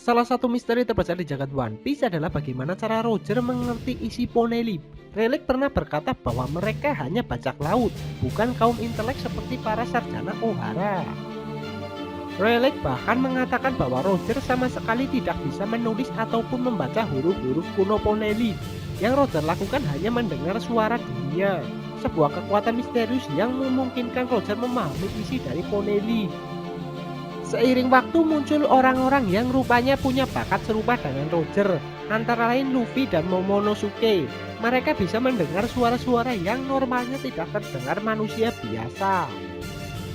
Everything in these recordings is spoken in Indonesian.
Salah satu misteri terbesar di jagat One Piece adalah bagaimana cara Roger mengerti isi Poneglyph. Rayleigh pernah berkata bahwa mereka hanya bajak laut, bukan kaum intelek seperti para sarjana Ohara. Rayleigh bahkan mengatakan bahwa Roger sama sekali tidak bisa menulis ataupun membaca huruf-huruf kuno Poneglyph. Yang Roger lakukan hanya mendengar suara dunia, sebuah kekuatan misterius yang memungkinkan Roger memahami isi dari Poneglyph. Seiring waktu muncul orang-orang yang rupanya punya bakat serupa dengan Roger, antara lain Luffy dan Momonosuke. Mereka bisa mendengar suara-suara yang normalnya tidak terdengar manusia biasa.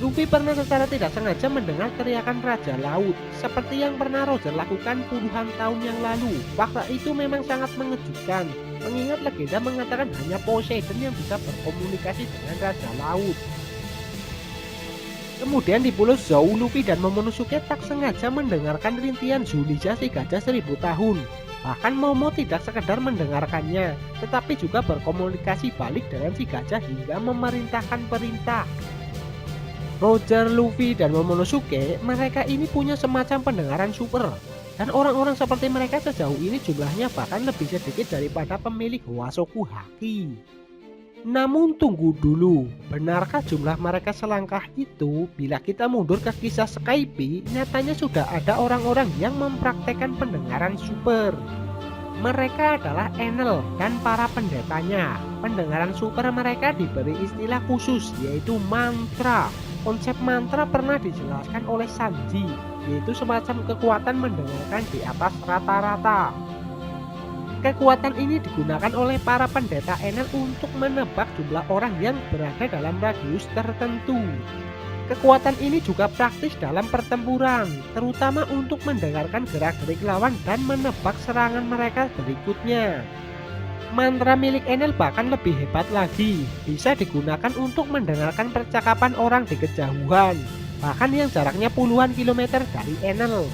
Luffy pernah secara tidak sengaja mendengar teriakan Raja Laut, seperti yang pernah Roger lakukan puluhan tahun yang lalu. Fakta itu memang sangat mengejutkan, mengingat legenda mengatakan hanya Poseidon yang bisa berkomunikasi dengan Raja Laut. Kemudian di Pulau Zou, Luffy dan Momonosuke tak sengaja mendengarkan rintian Zunisha si gajah 1000 tahun. Bahkan Momo tidak sekedar mendengarkannya, tetapi juga berkomunikasi balik dengan si gajah hingga memerintahkan perintah. Roger, Luffy, dan Momonosuke, mereka ini punya semacam pendengaran super. Dan orang-orang seperti mereka sejauh ini jumlahnya bahkan lebih sedikit daripada pemilik Wasoku Haki. Namun tunggu dulu, benarkah jumlah mereka selangkah itu? Bila kita mundur ke kisah Skype, nyatanya sudah ada orang-orang yang mempraktekkan pendengaran super. Mereka adalah Enel dan para pendetanya. Pendengaran super mereka diberi istilah khusus, yaitu mantra. Konsep mantra pernah dijelaskan oleh Sanji, yaitu semacam kekuatan mendengarkan di atas rata-rata. Kekuatan ini digunakan oleh para pendeta Enel untuk menebak jumlah orang yang berada dalam radius tertentu. Kekuatan ini juga praktis dalam pertempuran, terutama untuk mendengarkan gerak-gerik lawan dan menebak serangan mereka berikutnya. Mantra milik Enel bahkan lebih hebat lagi, bisa digunakan untuk mendengarkan percakapan orang di kejauhan, bahkan yang jaraknya puluhan kilometer dari Enel.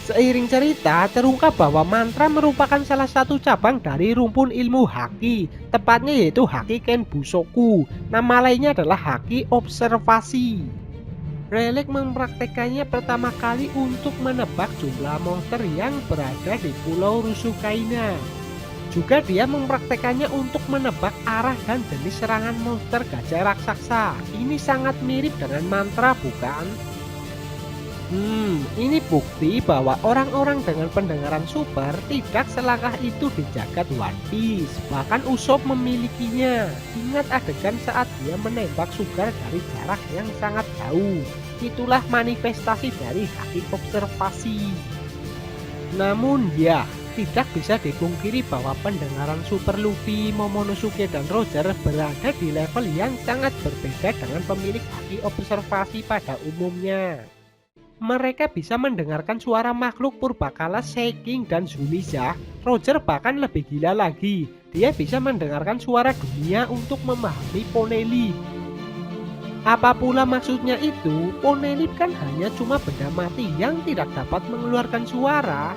Seiring cerita, terungkap bahwa mantra merupakan salah satu cabang dari rumpun ilmu Haki, tepatnya yaitu Haki Ken Busoku. Nama lainnya adalah Haki Observasi. Rayleigh mempraktekannya pertama kali untuk menebak jumlah monster yang berada di Pulau Rusukaina. Juga dia mempraktekannya untuk menebak arah dan jenis serangan monster gajah raksasa. Ini sangat mirip dengan mantra, bukan? Ini bukti bahwa orang-orang dengan pendengaran super tidak selangkah itu di jagat One Piece. Bahkan Usopp memilikinya. Ingat adegan saat dia menembak Sugar dari jarak yang sangat jauh. Itulah manifestasi dari Haki Observasi. Namun ya, tidak bisa dipungkiri bahwa pendengaran super Luffy, Momonosuke, dan Roger berada di level yang sangat berbeda dengan pemilik Haki Observasi pada umumnya. Mereka bisa mendengarkan suara makhluk purbakala Seiking dan Zunisha. Roger bahkan lebih gila lagi, dia bisa mendengarkan suara dunia untuk memahami Poneglyph. Apa pula maksudnya itu? Poneglyph kan hanya cuma benda mati yang tidak dapat mengeluarkan suara.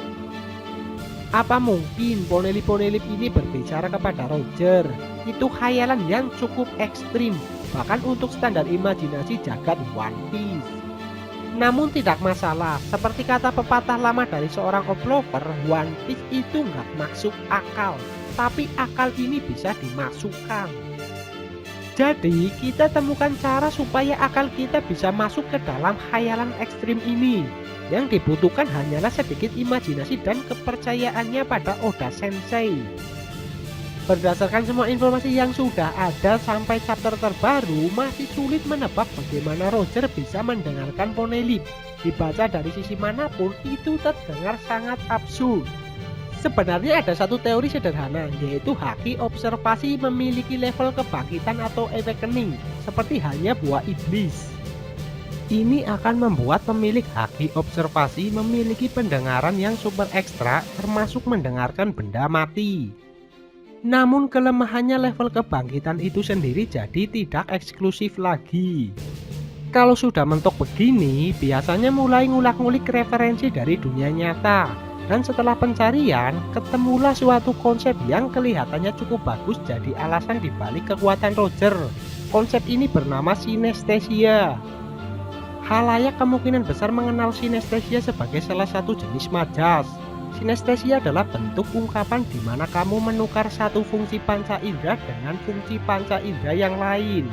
Apa mungkin Poneglyph ini berbicara kepada Roger? Itu khayalan yang cukup ekstrim, bahkan untuk standar imajinasi jagat One Piece. Namun tidak masalah, seperti kata pepatah lama dari seorang oblover, One Piece itu nggak masuk akal, tapi akal ini bisa dimasukkan. Jadi kita temukan cara supaya akal kita bisa masuk ke dalam khayalan ekstrim ini. Yang dibutuhkan hanyalah sedikit imajinasi dan kepercayaannya pada Oda Sensei. Berdasarkan semua informasi yang sudah ada sampai chapter terbaru, masih sulit menebak bagaimana Roger bisa mendengarkan Poneglyph. Dibaca dari sisi manapun, itu terdengar sangat absurd. Sebenarnya ada satu teori sederhana, yaitu Haki Observasi memiliki level kebangkitan atau awakening, seperti halnya buah iblis. Ini akan membuat pemilik Haki Observasi memiliki pendengaran yang super ekstra, termasuk mendengarkan benda mati. Namun kelemahannya level kebangkitan itu sendiri jadi tidak eksklusif lagi. Kalau sudah mentok begini, biasanya mulai ngulik-ngulik referensi dari dunia nyata. Dan setelah pencarian, ketemulah suatu konsep yang kelihatannya cukup bagus jadi alasan dibalik kekuatan Roger. Konsep ini bernama sinestesia. Khalayak kemungkinan besar mengenal sinestesia sebagai salah satu jenis majas. Sinestesia adalah bentuk ungkapan di mana kamu menukar satu fungsi panca indera dengan fungsi panca indera yang lain.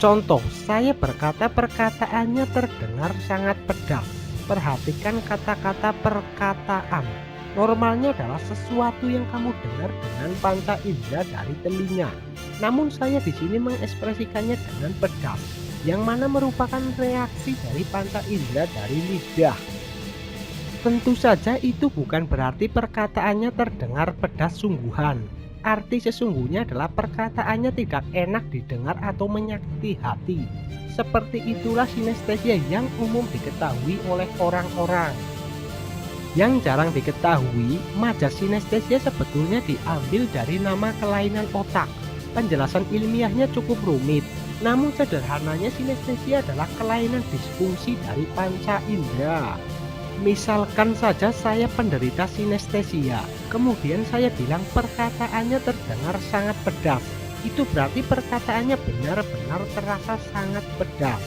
Contoh, saya berkata perkataannya terdengar sangat pedas. Perhatikan kata-kata perkataan. Normalnya adalah sesuatu yang kamu dengar dengan panca indera dari telinga. Namun saya di sini mengekspresikannya dengan pedas, yang mana merupakan reaksi dari panca indera dari lidah. Tentu saja itu bukan berarti perkataannya terdengar pedas sungguhan. Arti sesungguhnya adalah perkataannya tidak enak didengar atau menyakiti hati. Seperti itulah sinestesia yang umum diketahui oleh orang-orang. Yang jarang diketahui, majas sinestesia sebetulnya diambil dari nama kelainan otak. Penjelasan ilmiahnya cukup rumit, namun sederhananya sinestesia adalah kelainan disfungsi dari panca indera. Misalkan saja saya penderita sinestesia, kemudian saya bilang perkataannya terdengar sangat pedas. Itu berarti perkataannya benar-benar terasa sangat pedas.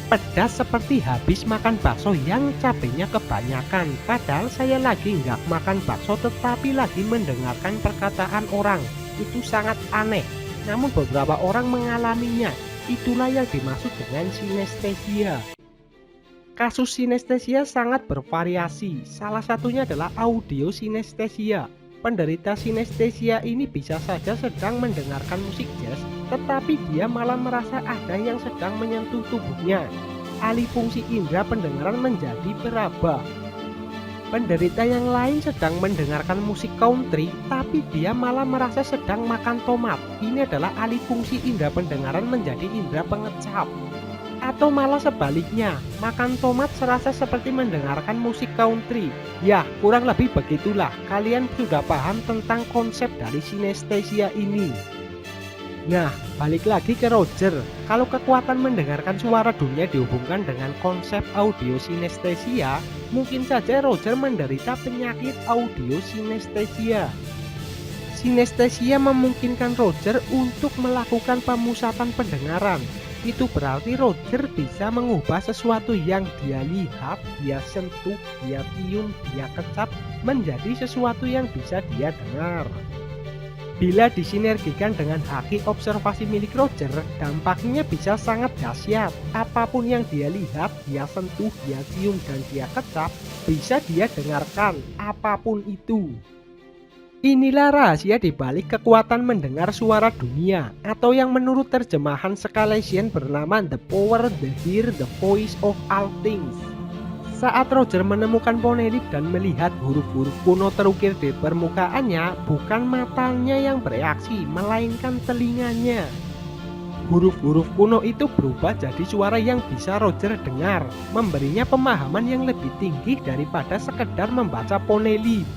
Pedas seperti habis makan bakso yang cabenya kebanyakan. Padahal saya lagi nggak makan bakso tetapi lagi mendengarkan perkataan orang. Itu sangat aneh. Namun beberapa orang mengalaminya. Itulah yang dimaksud dengan sinestesia. Kasus sinestesia sangat bervariasi, salah satunya adalah audio sinestesia. Penderita sinestesia ini bisa saja sedang mendengarkan musik jazz, tetapi dia malah merasa ada yang sedang menyentuh tubuhnya. Alih fungsi indera pendengaran menjadi beraba. Penderita yang lain sedang mendengarkan musik country, tapi dia malah merasa sedang makan tomat. Ini adalah alih fungsi indera pendengaran menjadi indera pengecap. Atau malah sebaliknya, makan tomat serasa seperti mendengarkan musik country. Ya, kurang lebih begitulah. Kalian sudah paham tentang konsep dari sinestesia ini. Nah, balik lagi ke Roger. Kalau kekuatan mendengarkan suara dunia dihubungkan dengan konsep audio sinestesia, mungkin saja Roger menderita penyakit audio sinestesia. Sinestesia memungkinkan Roger untuk melakukan pemusatan pendengaran. Itu berarti Roger bisa mengubah sesuatu yang dia lihat, dia sentuh, dia cium, dia kecap menjadi sesuatu yang bisa dia dengar. Bila disinergikan dengan haki observasi milik Roger, dampaknya bisa sangat dahsyat. Apapun yang dia lihat, dia sentuh, dia cium, dan dia kecap bisa dia dengarkan, apapun itu. Inilah rahasia di balik kekuatan mendengar suara dunia, atau yang menurut terjemahan Scalesian bernama The Power to Hear the Voice of All Things. Saat Roger menemukan ponelip dan melihat huruf-huruf kuno terukir di permukaannya, bukan matanya yang bereaksi, melainkan telinganya. Huruf-huruf kuno itu berubah jadi suara yang bisa Roger dengar, memberinya pemahaman yang lebih tinggi daripada sekedar membaca ponelip.